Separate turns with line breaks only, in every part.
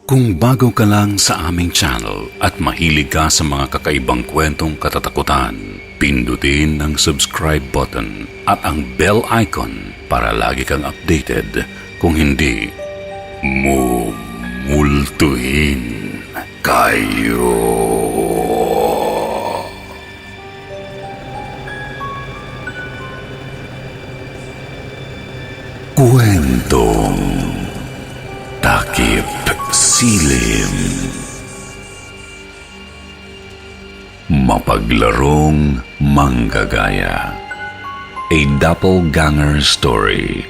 Kung bago ka lang sa aming channel at mahilig ka sa mga kakaibang kwentong katatakutan, pindutin ang subscribe button at ang bell icon para lagi kang updated. Kung hindi, mumultuhin kayo. Kwentong Takip Silim. Mapaglarong manggagaya. A Doppelganger Story.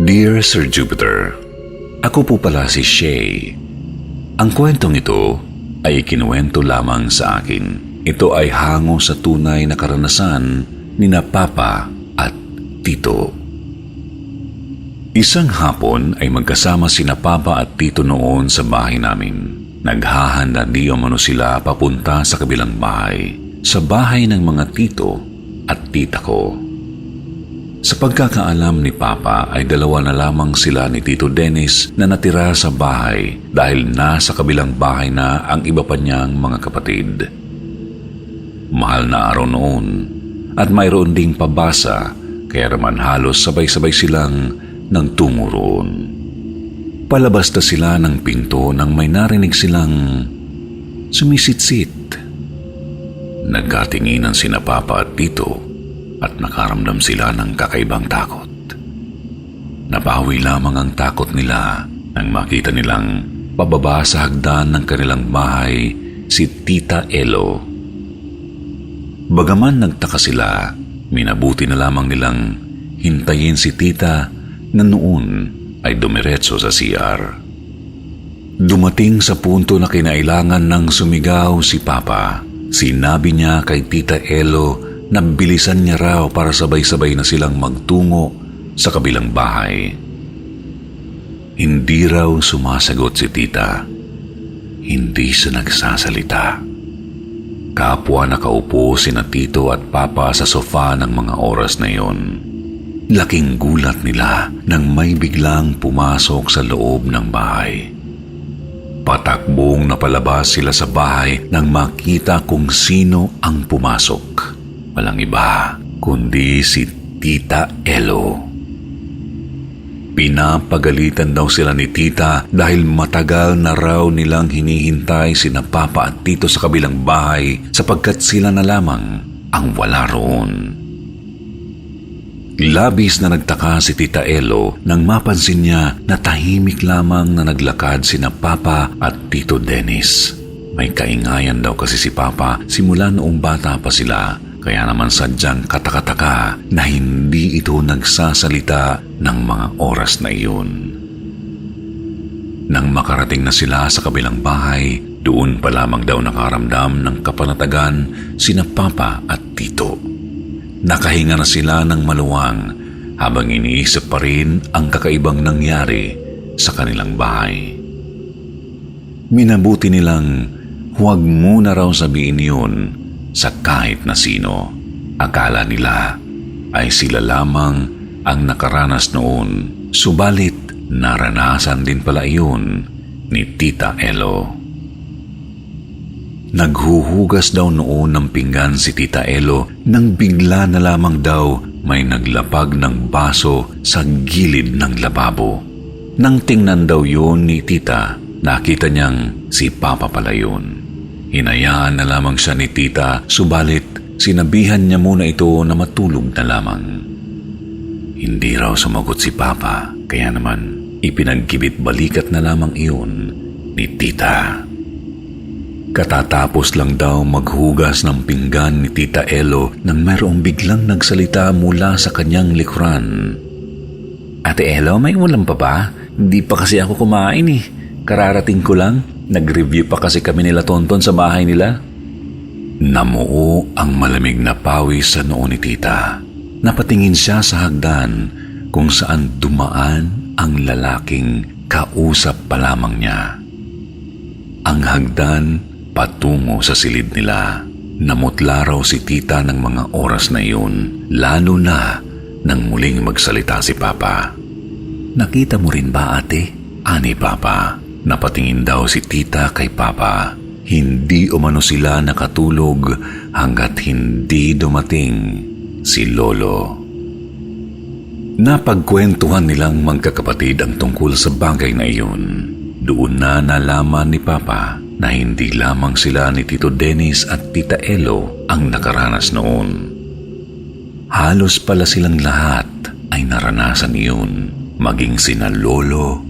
Dear Sir Jupiter, ako po pala si Shay. Ang kwentong ito ay kinuwento lamang sa akin. Ito ay hango sa tunay na karanasan ni na Papa at Tito. Isang hapon ay magkasama sina Papa at Tito noon sa bahay namin. Naghahanda di umano sila papunta sa kabilang bahay, sa bahay ng mga tito at tita ko. Sa pagkakaalam ni Papa ay dalawa na lamang sila ni Tito Dennis na natira sa bahay dahil nasa kabilang bahay na ang iba pa niyang mga kapatid. Mahal na araw noon at mayroon ding pabasa kaya naman halos sabay-sabay silang nang tungo roon. Palabas na sila ng pinto nang may narinig silang sumisitsit. Nagkatinginan sina Papa at Tito at nakaramdam sila ng kakaibang takot. Nabawi lamang ang takot nila nang makita nilang pababa sa hagdan ng kanilang bahay si Tita Elo. Bagaman nagtaka sila, minabuti na lamang nilang hintayin si Tita na noon ay dumiretso sa CR. Dumating sa punto na kinailangan ng sumigaw si Papa. Sinabi niya kay Tita Elo na bilisan niya raw para sabay-sabay na silang magtungo sa kabilang bahay. Hindi raw sumasagot si Tita. Hindi siya nagsasalita. Kapwa nakaupo sina Tito at Papa sa sofa ng mga oras na iyon. Laking gulat nila nang may biglang pumasok sa loob ng bahay. Patakbong napalabas sila sa bahay nang makita kung sino ang pumasok. Walang iba kundi si Tita Elo. Pinapagalitan daw sila ni Tita dahil matagal na raw nilang hinihintay sina Papa at Tito sa kabilang bahay sapagkat sila na lamang ang wala roon. Labis na nagtaka si Tita Elo nang mapansin niya na tahimik lamang na naglakad sina Papa at Tito Dennis. May kaingayan daw kasi si Papa simula noong bata pa sila, kaya naman sadyang katakataka na hindi ito nagsasalita ng mga oras na iyon. Nang makarating na sila sa kabilang bahay, doon pa lamang daw nakaramdam ng kapanatagan sina Papa at Tito. Nakahinga na sila ng maluwang habang iniisip pa rin ang kakaibang nangyari sa kanilang bahay. Minabuti nilang huwag muna raw sabihin yun sa kahit na sino. Akala nila ay sila lamang ang nakaranas noon, subalit naranasan din pala iyon ni Tita Elo. Naghuhugas daw noon ng pinggan si Tita Elo nang bigla na lamang daw may naglapag ng baso sa gilid ng lababo. Nang tingnan daw yun ni Tita, nakita niyang si Papa pala yun. Hinayaan na lamang siya ni Tita, subalit sinabihan niya muna ito na matulog na lamang. Hindi raw sumagot si Papa, kaya naman ipinagkibit balikat na lamang iyon ni Tita. Katatapos lang daw maghugas ng pinggan ni Tita Elo nang mayroong biglang nagsalita mula sa kanyang likuran. Ate Elo, may ulam pa ba? Hindi pa kasi ako kumain eh. Kararating ko lang. Nag-review pa kasi kami nila Tonton sa bahay nila. Namuo ang malamig na pawis sa noo ni Tita. Napatingin siya sa hagdan kung saan dumaan ang lalaking kausap pa lamang niya. Ang hagdan patungo sa silid nila. Namutla raw si Tita ng mga oras na iyon, lalo na nang muling magsalita si Papa. Nakita mo rin ba, ate? ani Papa. Napatingin daw si tita kay Papa. Hindi umano sila nakatulog hanggat hindi dumating si Lolo. Napagkwentuhan nilang magkakapatid ang tungkol sa bagay na iyon. Doon na nalaman ni Papa na hindi lamang sila ni Tito Dennis at Tita Elo ang nakaranas noon. Halos pala silang lahat ay naranasan iyon, maging sina Lolo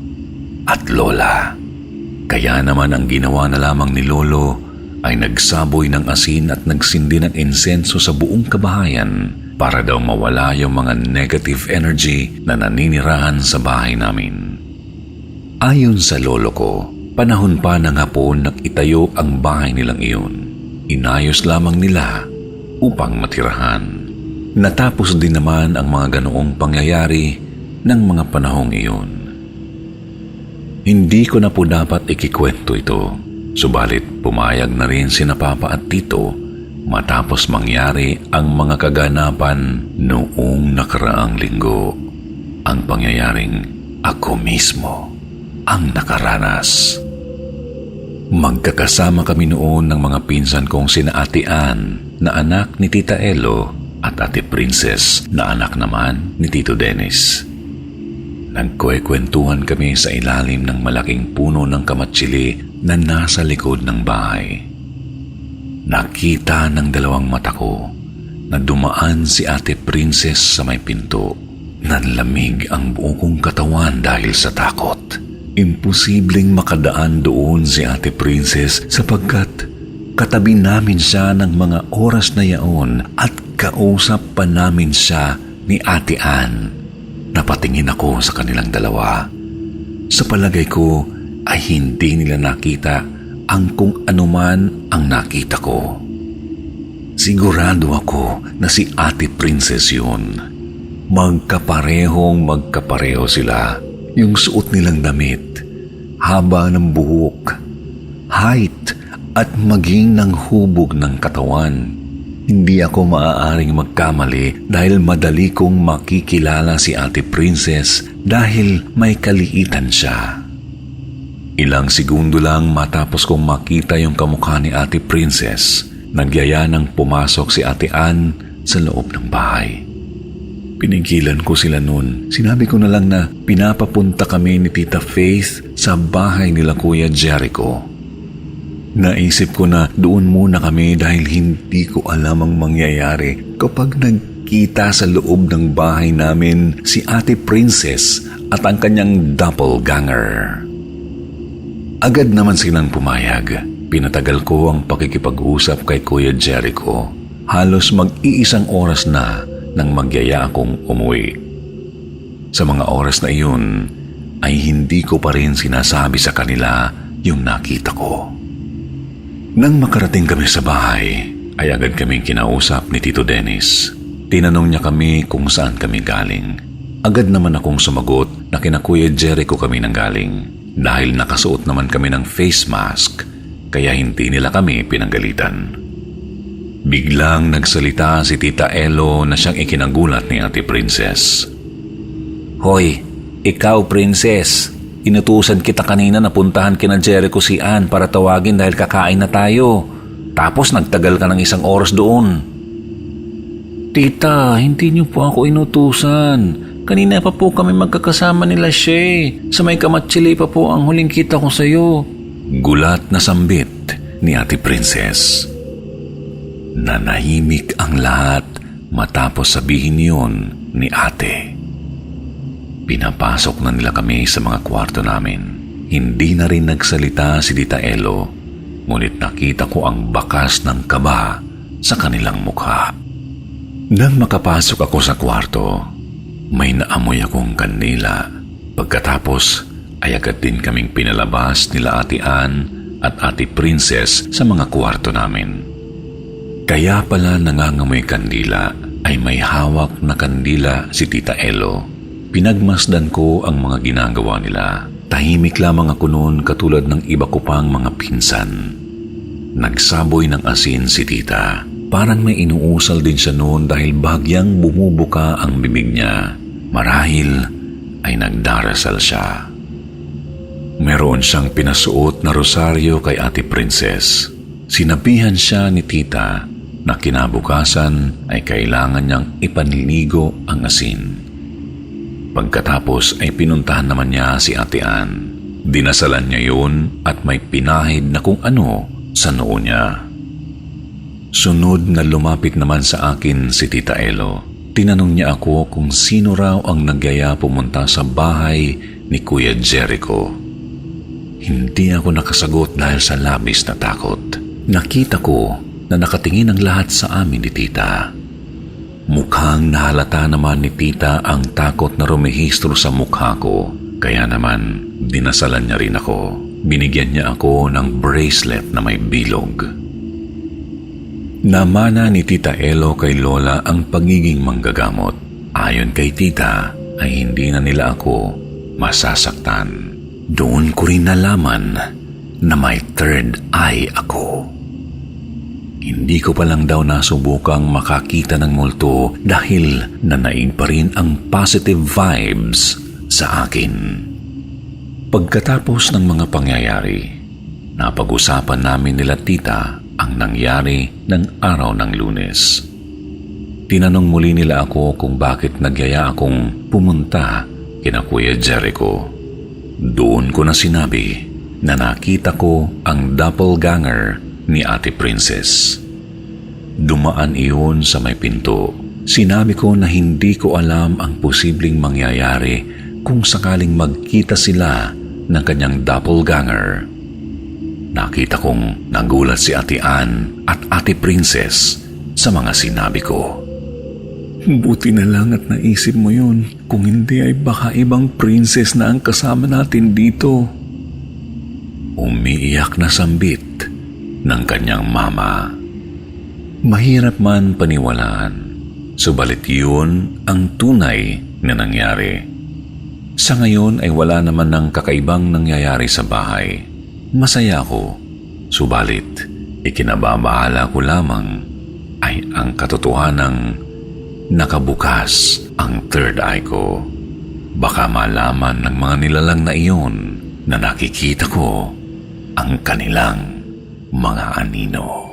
at Lola. Kaya naman ang ginawa na lamang ni Lolo ay nagsaboy ng asin at nagsindi ng insenso sa buong kabahayan para daw mawala yung mga negative energy na naninirahan sa bahay namin. Ayon sa lolo ko, panahon pa ng hapon nang itayo ang bahay nilang iyon. Inayos lamang nila upang matirahan. Natapos din naman ang mga ganoong pangyayari ng mga panahong iyon. Hindi ko na po dapat ikikwento ito, subalit pumayag na rin sina Papa at Tito matapos mangyari ang mga kaganapan noong nakaraang linggo. Ang pangyayaring ako mismo ang nakaranas. Magkakasama kami noon ng mga pinsan kong sina Ate Ann na anak ni Tita Elo at Ate Princess na anak naman ni Tito Dennis. Nagkwekwentuhan kami sa ilalim ng malaking puno ng kamatsili na nasa likod ng bahay. Nakita ng dalawang mata ko na dumaan si Ate Princess sa may pinto. Nanlamig ang buong kong katawan dahil sa takot. Imposibleng makadaan doon si Ate Princess sapagkat katabi namin siya ng mga oras na yaon at kausap pa namin siya ni Ate Ann. Napatingin ako sa kanilang dalawa. Sa palagay ko ay hindi nila nakita ang kung anuman ang nakita ko. Sigurado ako na si Ate Princess yun. Magkapareho sila. Yung suot nilang damit, haba ng buhok, height at maging ng hubog ng katawan. Hindi ako maaaring magkamali dahil madali kong makikilala si Ate Princess dahil may kaliitan siya. Ilang segundo lang matapos kong makita yung kamukha ni Ate Princess, nagyaya nang pumasok si Ate Ann sa loob ng bahay. Pinigilan ko sila noon. Sinabi ko na lang na pinapapunta kami ni Tita Faith sa bahay nila Kuya Jericho. Naisip ko na doon muna kami dahil hindi ko alam ang mangyayari kapag nagkita sa loob ng bahay namin si Ate Princess at ang kanyang doppelganger. Agad naman silang pumayag. Pinatagal ko ang pakikipag-usap kay Kuya Jericho. Halos mag-iisang oras na nang magyaya akong umuwi. Sa mga oras na iyon ay hindi ko pa rin sinasabi sa kanila yung nakita ko. Nang makarating kami sa bahay, ay agad kaming kinausap ni Tito Dennis. Tinanong niya kami kung saan kami galing. Agad naman akong sumagot na kina Kuya Jericho kami nanggaling. Dahil nakasuot naman kami ng face mask, kaya hindi nila kami pinanggalitan. Biglang nagsalita si Tita Elo na siyang ikinagulat ni Ate Princess. Hoy, ikaw Princess, inutusan kita kanina na puntahan kina Jericho si Ann para tawagin dahil kakain na tayo. Tapos nagtagal ka ng isang oras doon. Tita, hindi niyo po ako inutusan. Kanina pa po kami magkakasama nila Shay. Sa may kamatsili pa po ang huling kita ko sa'yo. Gulat na sambit ni Ate Princess. Nanahimik ang lahat matapos sabihin yun ni ate. Pinapasok na nila kami sa mga kwarto namin. Hindi na rin nagsalita si Tita Elo, ngunit nakita ko ang bakas ng kaba sa kanilang mukha. Nang makapasok ako sa kwarto, may naamoy akong kandila. Pagkatapos ay agad din kaming pinalabas nila Ate Ann at Ate Princess sa mga kwarto namin. Kaya pala nangangamoy kandila ay may hawak na kandila si Tita Elo. Pinagmasdan ko ang mga ginagawa nila. Tahimik lamang ako noon katulad ng iba ko pang mga pinsan. Nagsaboy ng asin si Tita. Parang may inuusal din siya noon dahil bagyang bumubuka ang bibig niya. Marahil ay nagdarasal siya. Meron siyang pinasuot na rosaryo kay Ate Princess. Sinabihan siya ni tita na kinabukasan ay kailangan niyang ipanligo ang asin. Pagkatapos ay pinuntahan naman niya si Ate Ann. Dinasalan niya yun at may pinahid na kung ano sa noo niya. Sunod na lumapit naman sa akin si Tita Elo. Tinanong niya ako kung sino raw ang nagyaya pumunta sa bahay ni Kuya Jericho. Hindi ako nakasagot dahil sa labis na takot. Nakita ko na nakatingin ang lahat sa amin ni Tita. Mukhang nahalata naman ni Tita ang takot na rumehistro sa mukha ko. Kaya naman, dinasalan niya rin ako. Binigyan niya ako ng bracelet na may bilog. Namana ni Tita Elo kay Lola ang pagiging manggagamot. Ayon kay Tita, ay hindi na nila ako masasaktan. Doon ko rin nalaman na may third eye ako. Hindi ko pa lang daw nasubukang makakita ng multo dahil nanaig pa rin ang positive vibes sa akin. Pagkatapos ng mga pangyayari, napag-usapan namin nila tita ang nangyari ng araw ng Lunes. Tinanong muli nila ako kung bakit nagyaya akong pumunta kina Kuya Jericho. Doon ko na sinabi na nakita ko ang doppelganger ni Ate Princess. Dumaan iyon sa may pinto. Sinabi ko na hindi ko alam ang posibleng mangyayari kung sakaling magkita sila ng kanyang doppelganger. Nakita kong nagulat si Ate Ann at Ate Princess sa mga sinabi ko. Buti na lang at naisip mo yun. Kung hindi ay baka ibang princess na ang kasama natin dito. Umiiyak na sambit ng kanyang mama. Mahirap man paniwalaan, subalit yun ang tunay na nangyari. Sa ngayon ay wala naman ng kakaibang nangyayari sa bahay. Masaya ako, subalit ikinababahala ko lamang ay ang katotohanang nakabukas ang third eye ko. Baka malaman ng mga nilalang na iyon na nakikita ko ang kanilang mga anino.